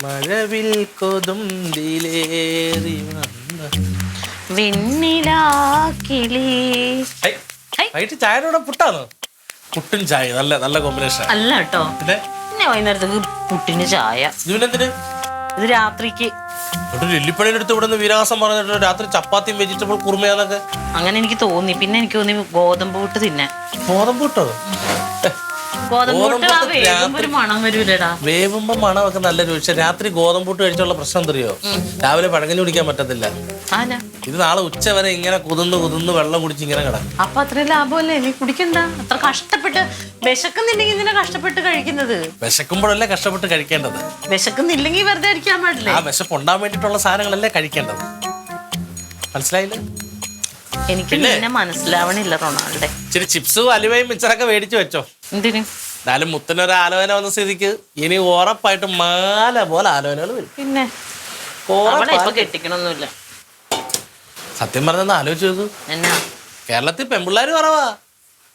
മഴവിൽ കൊതുമ്പിലേറി വന്ന വെണ്ണിലാക്കിളി. വൈകിട്ട് ചായയുടെ കൂടെ പുട്ടാണോ? പുട്ടും ചായ നല്ല നല്ല കോമ്പിനേഷൻ അല്ല കേട്ടോ, പിന്നെ വൈകുന്നേരത്തേക്ക് പുട്ടിന് ചായ. ഇതിനെന്തിന്? ഇത് രാത്രിക്ക്. ലില്ലിപ്പണിയുടെ അടുത്ത് ഇവിടെ നിന്ന് വീരാസം പറഞ്ഞിട്ട് രാത്രി ചപ്പാത്തിയും വെജിറ്റബിൾ കുറുമയാന്നൊക്കെ അങ്ങനെ എനിക്ക് തോന്നി. പിന്നെ എനിക്ക് തോന്നി ഗോതമ്പ് പുട്ട് തിന്നാൻ. ഗോതമ്പ് പുട്ടോ? ഗോതമ്പ് പുട്ട് വേകുമ്പോ ഒരു മണം വരൂലടാ. വേവുമ്പോ മണമൊക്കെ നല്ല രുചി. രാത്രി ഗോതമ്പ് പുട്ട് കഴിച്ചുള്ള പ്രശ്നം എന്തറിയോ? രാവിലെ പഴങ്കഞ്ഞി കുടിക്കാൻ പറ്റത്തില്ല. ഇത് നാളെ ഉച്ച വരെ ഇങ്ങനെ കുതിർന്ന് വെള്ളം കുടിച്ച് ഇങ്ങനെ കിടക്കും. അപ്പൊ അത്രയും ലാഭമല്ലേ? നീ കുടിക്കണ്ട. അത്ര കഷ്ടപ്പെട്ട് വിശക്കുന്നില്ലെങ്കിൽ ഇതിനെ കഷ്ടപ്പെട്ട് കഴിക്കുന്നത്. വിശക്കുമ്പോഴല്ലേ കഷ്ടപ്പെട്ട് കഴിക്കേണ്ടത്. വിശക്കുന്നില്ലെങ്കിൽ വെറുതെ അടിക്കാൻ പാടില്ലേ? ആ വിശപ്പ് ഉണ്ടാൻ വേണ്ടിട്ടുള്ള സാധനങ്ങളല്ലേ കഴിക്കേണ്ടത്. മനസ്സിലായില്ലേ? എനിക്ക് നിന്നെ മനസ്സിലാവണില്ല റൊണാൾഡേ. ഇച്ചിരി ചിപ്സും അലുവയും മിച്ചറൊക്കെ മേടിച്ചു വെച്ചോ. എന്തിനു? എന്നാലും മുത്തനൊരു ആലോചന വന്ന സ്ഥിതിക്ക് ഇനി ഉറപ്പായിട്ടും മാല പോലെ ആലോചനകൾ വരും. പിന്നെ കെട്ടിക്കണൊന്നുമില്ല. സത്യം പറഞ്ഞെന്ന് ആലോചിച്ച് നോക്കൂ. എന്നാ കേരളത്തിൽ പെമ്പിള്ളാര് കുറവാ.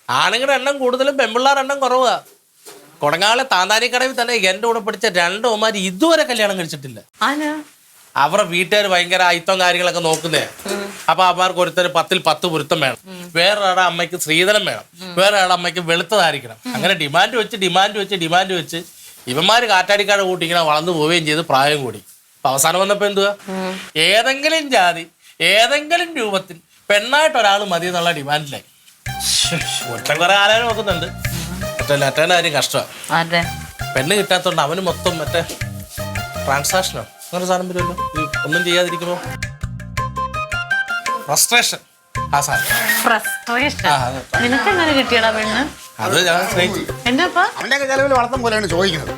ആണുങ്ങളുടെ എണ്ണം കൂടുതലും പെമ്പിള്ളാരുടെ എണ്ണം കുറവാ. കൊടങ്ങാളെ താന്താനിക്കടവിൽ തന്നെ എന്റെ കൂടെ പഠിച്ച 2 ഓമാര് ഇതുവരെ കല്യാണം കഴിച്ചിട്ടില്ല. അവരുടെ വീട്ടുകാർ ഭയങ്കര അയിത്തം കാര്യങ്ങളൊക്കെ നോക്കുന്നേ. അപ്പൊ അവർക്ക് ഒരുത്തര് 10ൽ 10 പൊരുത്തം വേണം. വേറൊരാളുടെ അമ്മയ്ക്ക് സ്ത്രീധനം വേണം. വേറൊരാളുടെ അമ്മയ്ക്ക് വെളുത്തതായിരിക്കണം. അങ്ങനെ ഡിമാൻഡ് വെച്ച് ഇവന്മാര് കാറ്റാടിക്കാട് കൂട്ടി ഇങ്ങനെ വളർന്നു പോവുകയും ചെയ്ത് പ്രായം കൂടി. അപ്പൊ അവസാനം വന്നപ്പോ എന്തുവാ? ഏതെങ്കിലും ജാതി ഏതെങ്കിലും രൂപത്തിൽ പെണ്ണായിട്ട് ഒരാൾ മതി എന്നുള്ള ഡിമാൻഡിലായി. ഒറ്റ കുറെ ആലോചന നോക്കുന്നുണ്ട്. മറ്റേ കാര്യം കഷ്ടമാണ്. പെണ്ണ് കിട്ടാത്തോണ്ട് അവന് മൊത്തം മറ്റേ ട്രാൻസാക്ഷനോ അങ്ങനെ സാധനം വരുമല്ലോ. ഒന്നും ചെയ്യാതിരിക്കുമ്പോ ഫ്രസ്ട്രേഷൻ. ആ സാധനം നിനക്കെങ്ങനെ കിട്ടിയടാ പെണ്ണ്? അത് ഞാൻ സ്നേഹിച്ചു. എന്നാപ്പാ അവന്റെ ചെലവിൽ വളർത്തം പോലെയാണ് ചോദിക്കുന്നത്.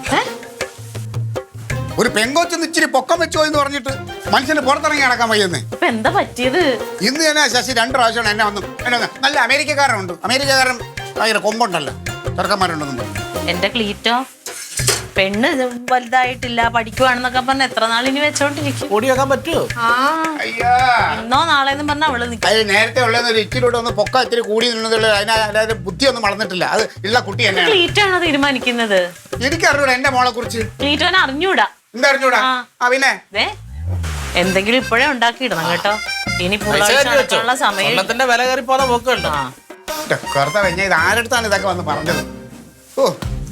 ഒരു പെങ്കൊച്ചൊന്ന് ഇച്ചിരി പൊക്കം വെച്ചോ എന്ന് പറഞ്ഞിട്ട് മനുഷ്യന് പുറത്തിറങ്ങി നടക്കാൻ വയ്യുന്നേ. ഇപ്പൊ എന്താ പറ്റിയത്? ഇന്ന് തന്നെ ശശി 2 പ്രാവശ്യമാണ് എന്നെ വന്നു. നല്ല അമേരിക്കക്കാരുണ്ട്. അമേരിക്കക്കാരൻ ഭയങ്കര കൊമ്പുണ്ടല്ലോ, ചെറുക്കന്മാരുണ്ടെന്നും. എന്റെ ക്ലീറ്റോ പെണ്ണ് വലുതായിട്ടില്ല, പഠിക്കുവാണെന്നൊക്കെ പറഞ്ഞ എത്ര നാളിനി വെച്ചോണ്ടിരിക്കും? ഓടിയാക്കാൻ പറ്റുമോ? ഇന്നോ നാളെന്ന് പറഞ്ഞ അവള് നിൽക്കും. അത് നേരത്തെ ഉള്ളതെന്ന് ഒരു ഇച്ചിലൂടെ ഒന്ന് പൊക്കം ഇത്തിരി കൂടി നിന്നുള്ളൂ. അതിനകത്ത് ബുദ്ധിയൊന്നും വളർന്നിട്ടില്ല. അത് ഉള്ള കുട്ടി തന്നെയാണ്. ക്ലീറ്റാണോ തീരുമാനിക്കുന്നത്? എനിക്കറിഞ്ഞൂടാ എന്റെ മോളെ കുറിച്ച്. ക്ലീറ്റോനെ അറിഞ്ഞൂടാ. എന്താ അറിഞ്ഞൂടാ? പിന്നെ എന്തെങ്കിലും ഇപ്പോഴേ ഉണ്ടാക്കിയിടണം കേട്ടോ. ഇനി പുള്ള സമയം വില കയറി പോന്ന പോക്കുണ്ടോ? ഇത് ആരടുത്താണ് ഇതൊക്കെ വന്ന് പറഞ്ഞത്? ഓ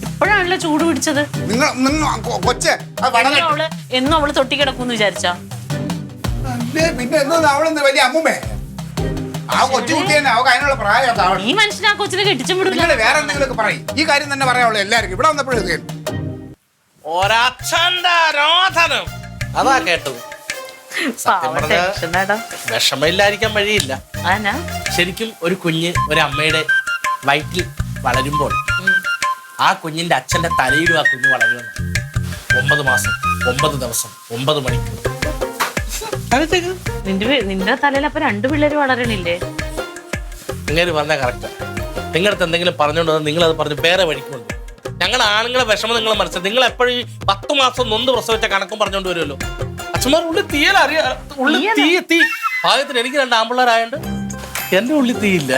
ഇപ്പോഴാണല്ലോ ചൂട് പിടിച്ചത്. കൊച്ച് എന്നും അവള് തൊട്ടി കിടക്കൂന്ന് വിചാരിച്ചാ? പിന്നെ അവളൊന്ന് വലിയ അമ്മൂമ്മേ. ആ കൊച്ചു കുട്ടി തന്നെ അവൾക്ക് അതിനുള്ള പ്രായമൊക്കെ. ഈ മനുഷ്യനെ ആ കൊച്ചിനെ കെട്ടിച്ചും വിടില്ല. വേറെ എന്തെങ്കിലുമൊക്കെ പറയും. ഈ കാര്യം തന്നെ പറയാവുള്ളൂ എല്ലാവർക്കും. ഇവിടെ വന്നപ്പോഴും അതാ കേട്ടത്. വിഷമില്ലായിരിക്കാൻ വഴിയില്ല. ശരിക്കും ഒരു കുഞ്ഞ് ഒരു അമ്മയുടെ വയറ്റിൽ വളരുമ്പോൾ ആ കുഞ്ഞിന്റെ അച്ഛന്റെ തലയിലും ആ കുഞ്ഞ് വളരുമെന്ന്. 9 മാസം 9 ദിവസം 9 മണിക്കൂർ. നിന്റെ തലയിൽ അപ്പൊ 2 പിള്ളേര് വളരണില്ലേ? നിങ്ങൾ പറഞ്ഞാൽ കറക്റ്റാ. നിങ്ങളടുത്ത് എന്തെങ്കിലും പറഞ്ഞുകൊണ്ട് നിങ്ങളത് പറഞ്ഞ് വേറെ വഴിക്കുണ്ട്. ഞങ്ങൾ ആണുങ്ങളെ വിഷമം നിങ്ങൾ മനസ്സിലാക്കി. നിങ്ങൾ എപ്പോഴും 10 മാസം നൊന്ത് പ്രസവിച്ച കണക്കും പറഞ്ഞുകൊണ്ട് വരുമല്ലോ. അച്ഛന്മാർ ഉള്ളിൽ തീയലറിയാം. ഉള്ളിൽ തീ പാകത്തിന് എനിക്ക് 2 ആമ്പിള്ളേരായോണ്ട് എന്റെ ഉള്ളിൽ തീയില്ല.